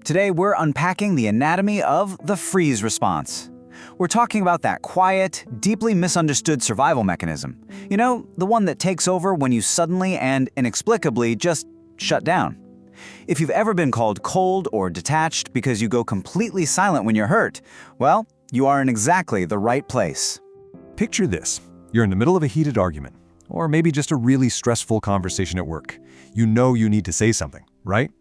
Today we're unpacking the anatomy of the freeze response. We're talking about that quiet, deeply misunderstood survival mechanism. You know, the one that takes over when you suddenly and inexplicably just shut down. If you've ever been called cold or detached because you go completely silent when you're hurt, well, you are in exactly the right place. Picture this. You're in the middle of a heated argument, or maybe just a really stressful conversation at work. You know you need to say something, right?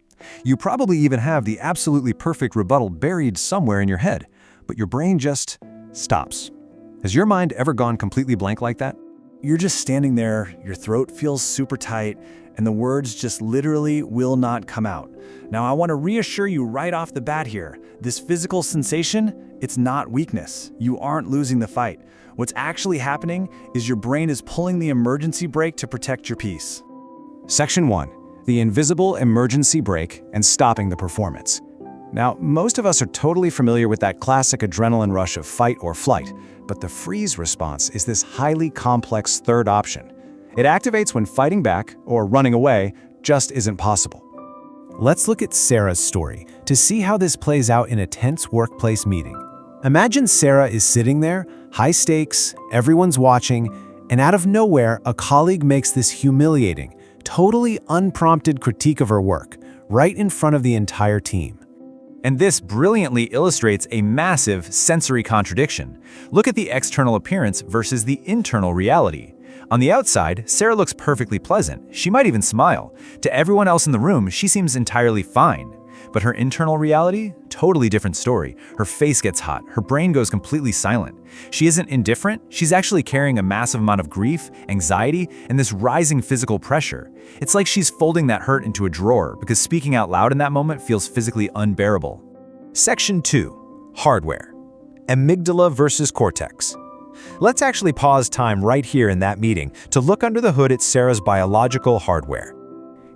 You probably even have the absolutely perfect rebuttal buried somewhere in your head, but your brain just stops. Has your mind ever gone completely blank like that? You're just standing there, your throat feels super tight, and the words just literally will not come out. Now, I want to reassure you right off the bat here. This physical sensation, it's not weakness. You aren't losing the fight. What's actually happening is your brain is pulling the emergency brake to protect your peace. Section 1. The invisible emergency brake and stopping the performance. Now, most of us are totally familiar with that classic adrenaline rush of fight or flight, but the freeze response is this highly complex third option. It activates when fighting back or running away just isn't possible. Let's look at Sarah's story to see how this plays out in a tense workplace meeting. Imagine Sarah is sitting there, high stakes, everyone's watching, and out of nowhere, a colleague makes this humiliating, totally unprompted critique of her work, right in front of the entire team. And this brilliantly illustrates a massive sensory contradiction. Look at the external appearance versus the internal reality. On the outside, Sarah looks perfectly pleasant. She might even smile. To everyone else in the room, she seems entirely fine. But her internal reality? Totally different story. Her face gets hot. Her brain goes completely silent. She isn't indifferent. She's actually carrying a massive amount of grief, anxiety, and this rising physical pressure. It's like she's folding that hurt into a drawer because speaking out loud in that moment feels physically unbearable. Section 2. Hardware. Amygdala versus Cortex. Let's actually pause time right here in that meeting to look under the hood at Sarah's biological hardware.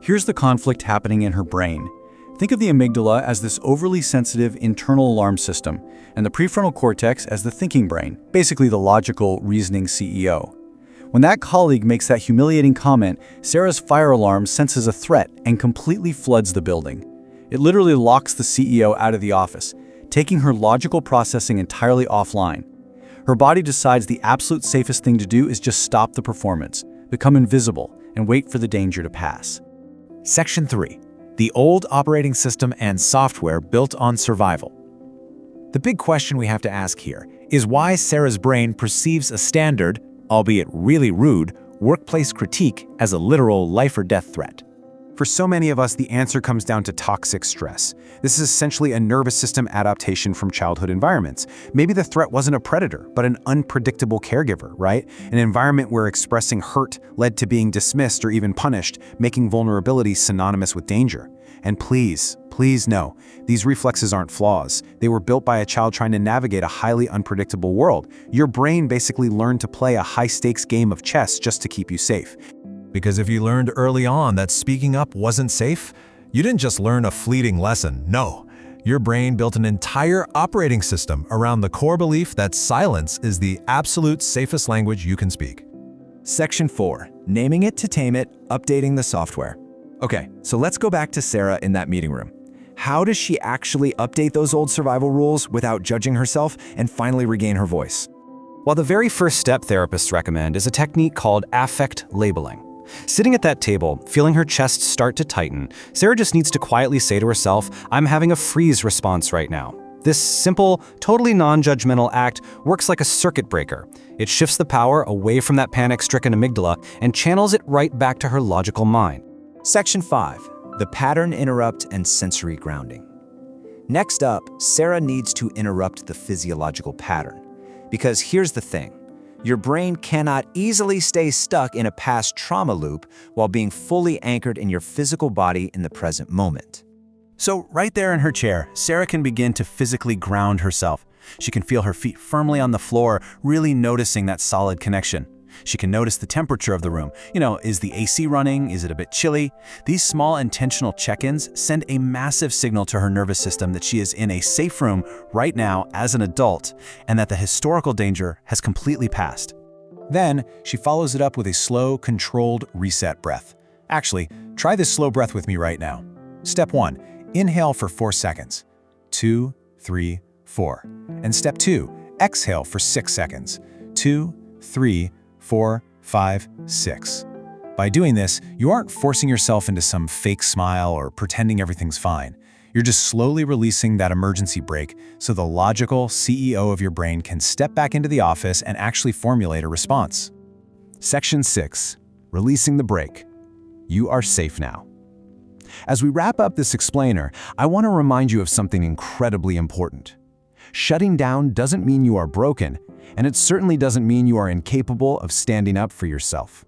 Here's the conflict happening in her brain. Think of the amygdala as this overly sensitive internal alarm system, and the prefrontal cortex as the thinking brain, basically the logical, reasoning CEO. When that colleague makes that humiliating comment, Sarah's fire alarm senses a threat and completely floods the building. It literally locks the CEO out of the office, taking her logical processing entirely offline. Her body decides the absolute safest thing to do is just stop the performance, become invisible, and wait for the danger to pass. Section 3. The old operating system and software built on survival. The big question we have to ask here is why Sarah's brain perceives a standard, albeit really rude, workplace critique as a literal life or death threat. For so many of us, the answer comes down to toxic stress. This is essentially a nervous system adaptation from childhood environments. Maybe the threat wasn't a predator, but an unpredictable caregiver, right? An environment where expressing hurt led to being dismissed or even punished, making vulnerability synonymous with danger. And please know, these reflexes aren't flaws. They were built by a child trying to navigate a highly unpredictable world. Your brain basically learned to play a high-stakes game of chess just to keep you safe. Because if you learned early on that speaking up wasn't safe, you didn't just learn a fleeting lesson. No, your brain built an entire operating system around the core belief that silence is the absolute safest language you can speak. Section 4. Naming it to tame it, updating the software. Okay, so let's go back to Sarah in that meeting room. How does she actually update those old survival rules without judging herself and finally regain her voice? Well, the very first step therapists recommend is a technique called affect labeling. Sitting at that table, feeling her chest start to tighten, Sarah just needs to quietly say to herself, "I'm having a freeze response right now." This simple, totally non-judgmental act works like a circuit breaker. It shifts the power away from that panic-stricken amygdala and channels it right back to her logical mind. Section 5. The pattern interrupt and sensory grounding. Next up, Sarah needs to interrupt the physiological pattern. Because here's the thing. Your brain cannot easily stay stuck in a past trauma loop while being fully anchored in your physical body in the present moment. So right there in her chair, Sarah can begin to physically ground herself. She can feel her feet firmly on the floor, really noticing that solid connection. She can notice the temperature of the room. Is the AC running? Is it a bit chilly? These small intentional check-ins send a massive signal to her nervous system that she is in a safe room right now as an adult and that the historical danger has completely passed. Then, she follows it up with a slow, controlled reset breath. Actually, try this slow breath with me right now. Step 1. Inhale for 4 seconds. 2, 3, 4. And step 2, exhale for 6 seconds. 2, 3, 4, 5, 6. By doing this, you aren't forcing yourself into some fake smile or pretending everything's fine. You're just slowly releasing that emergency brake so the logical CEO of your brain can step back into the office and actually formulate a response. Section 6. Releasing the brake. You are safe now. As we wrap up this explainer, I want to remind you of something incredibly important. Shutting down doesn't mean you are broken, and it certainly doesn't mean you are incapable of standing up for yourself.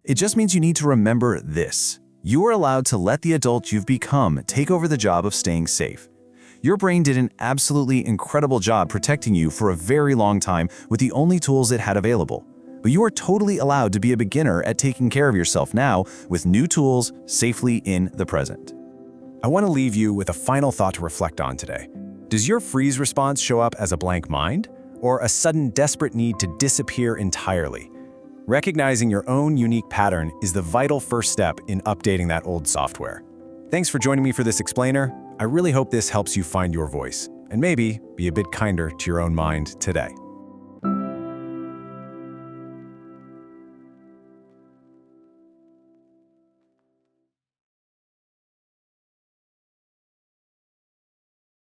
It just means you need to remember this. You are allowed to let the adult you've become take over the job of staying safe. Your brain did an absolutely incredible job protecting you for a very long time with the only tools it had available. But you are totally allowed to be a beginner at taking care of yourself now with new tools safely in the present. I want to leave you with a final thought to reflect on today. Does your freeze response show up as a blank mind or a sudden desperate need to disappear entirely? Recognizing your own unique pattern is the vital first step in updating that old software. Thanks for joining me for this explainer. I really hope this helps you find your voice and maybe be a bit kinder to your own mind today.